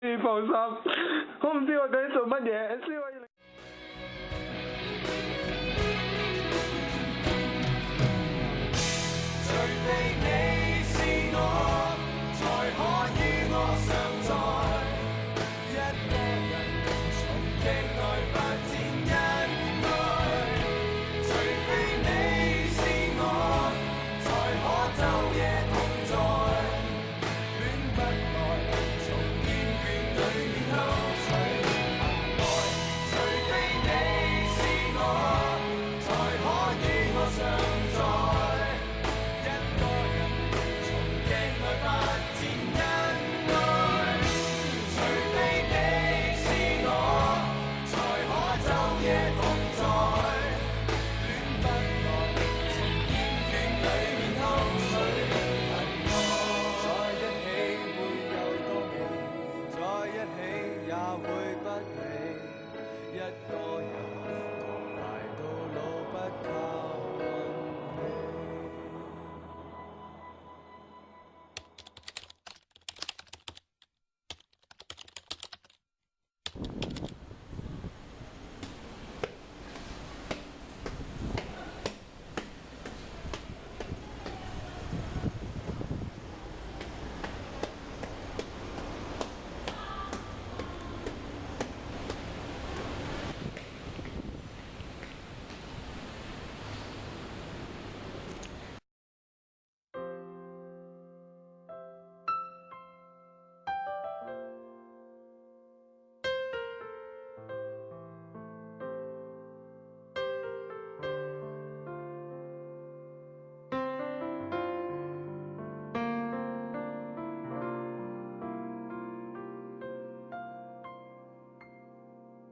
你放心，我唔知我究竟做乜嘢先可以令。除非你是我，才可與我常在。一個人從極內發展恩愛。除非你是我，才可晝夜同在。戀不來，從厭倦裏面偷取愛。除非你是我，才可與我常在。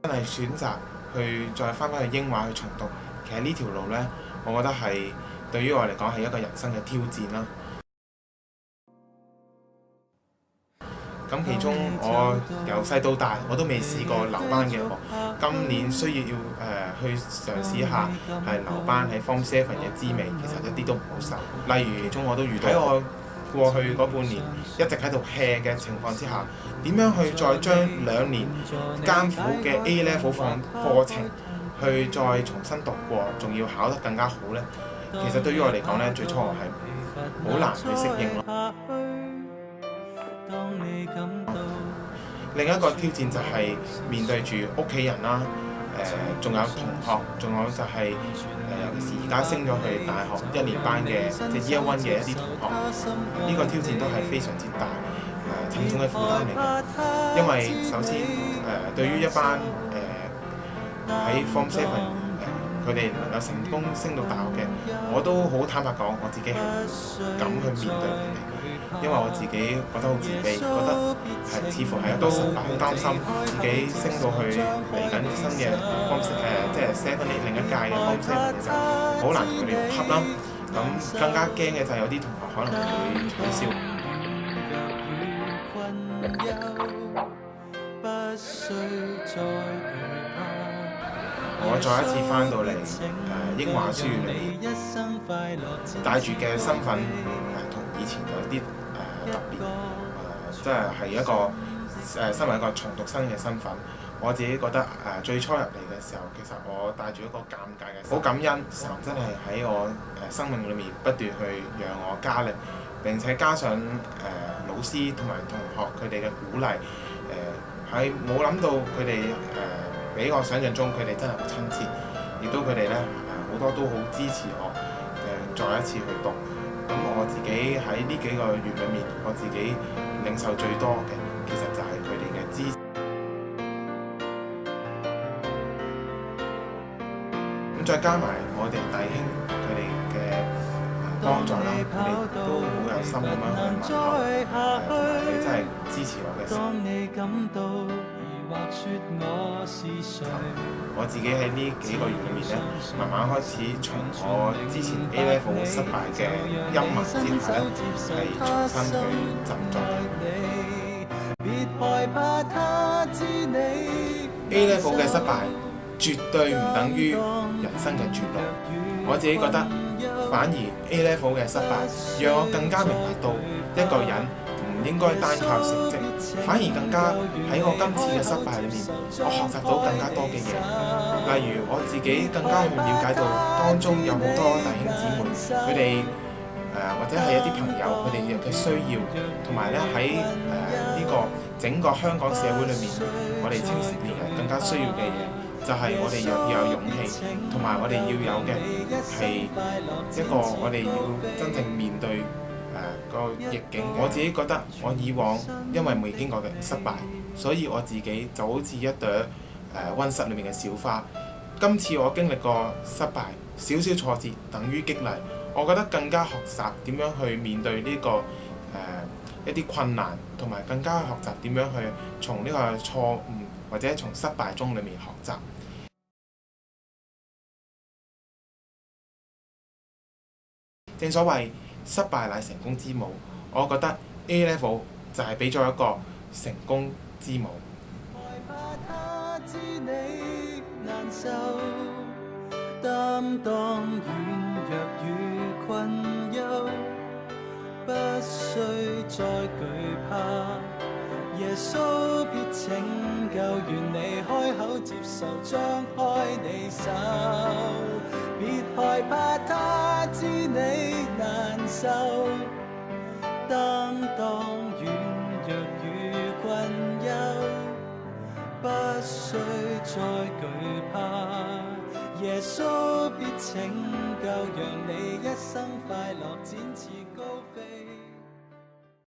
真係選擇去再翻返去英華去重讀，其實呢條路呢，我覺得係對於我嚟講係一個人生嘅挑戰啦。咁其中我由細到大我都未試過留班嘅喎，今年需要去嘗試一下係留班喺 Form 7嘅滋味，其實一啲都唔好受。例如其中我都遇到喺我過去嗰半年一直喺度 hea 嘅情況之下，點樣去再將2年艱苦嘅 A Level 課程去再重新讀過，仲要考得更加好呢？其實對於我嚟講呢，最初我係好難去適應咯。另一個挑戰就係面對住屋企人啦，仲有同學，仲有就係尤其是而家升咗去大學1年班嘅即係 Year 1嘅一啲同學，呢個挑戰都係非常之大，沉重嘅負擔嚟嘅。因為首先對於一班喺 Form 7佢哋能夠成功升到大學嘅，我都好坦白講，我自己係敢去面對佢哋，因為我自己覺得好自卑，覺得係似乎係一個失敗，好擔心自己升到去嚟緊新嘅 Form 即係7另一屆嘅 Form 7嘅時候，好難同佢哋融洽啦。咁更加驚嘅就係有啲同學可能會取消。我再一次翻到嚟英華書院裏面，帶住嘅身份同以前有啲特別，即係一個身為一個重讀生嘅身份，我自己覺得最初入嚟嘅時候，其實我帶住一個尷尬嘅，好感恩神真係喺我生命裏面不斷去讓我加力，並且加上老師同埋同學佢哋嘅鼓勵，係冇諗到佢哋比我想象中佢哋真係好親切，亦都佢哋咧好多都好支持我再一次去讀。咁我自己喺呢幾個月裏面，我自己領受最多嘅其實就係佢哋嘅支持。咁再加埋我哋弟兄佢哋嘅幫助啦，佢哋都好有心咁樣去問候，同埋佢真係支持我嘅心。我自己喺呢幾個月裏面咧，慢慢開始從我之前 A Level 失敗嘅陰霾之下咧，係重新去振作。A Level 嘅失敗絕對唔等於人生嘅絕路。我自己覺得，反而 A Level 嘅失敗，讓我更加明白到一個人唔應該單靠成績。反而更加喺我今次嘅失敗裏面，我學習到更加多嘅嘢。例如我自己更加去了解到當中有好多弟兄姊妹，佢哋或者係一啲朋友佢哋嘅需要，同埋咧喺呢個整個香港社會裏面，我哋青年人更加需要嘅嘢，就係我哋要有勇氣，同埋我哋要有嘅係一個我哋要真正面對個逆境。我自己覺得我以往因為未經過嘅失敗，所以我自己就好似一朵溫室裏面嘅小花。今次我經歷過失敗，少少挫折等於激勵，我覺得更加學習點樣去面對呢個一啲困難，同埋更加學習點樣去從呢個錯誤或者從失敗中裏面學習。正所謂失敗乃成功之母，我覺得 A Level 就係俾咗一個成功之母。擔當軟弱與困憂，不需再懼怕，耶穌必拯救，願你開口接受，張開你手，別害怕他知你難受，擔當軟弱與困憂，不需再懼怕，耶穌必拯救，讓你一生快樂展翅高。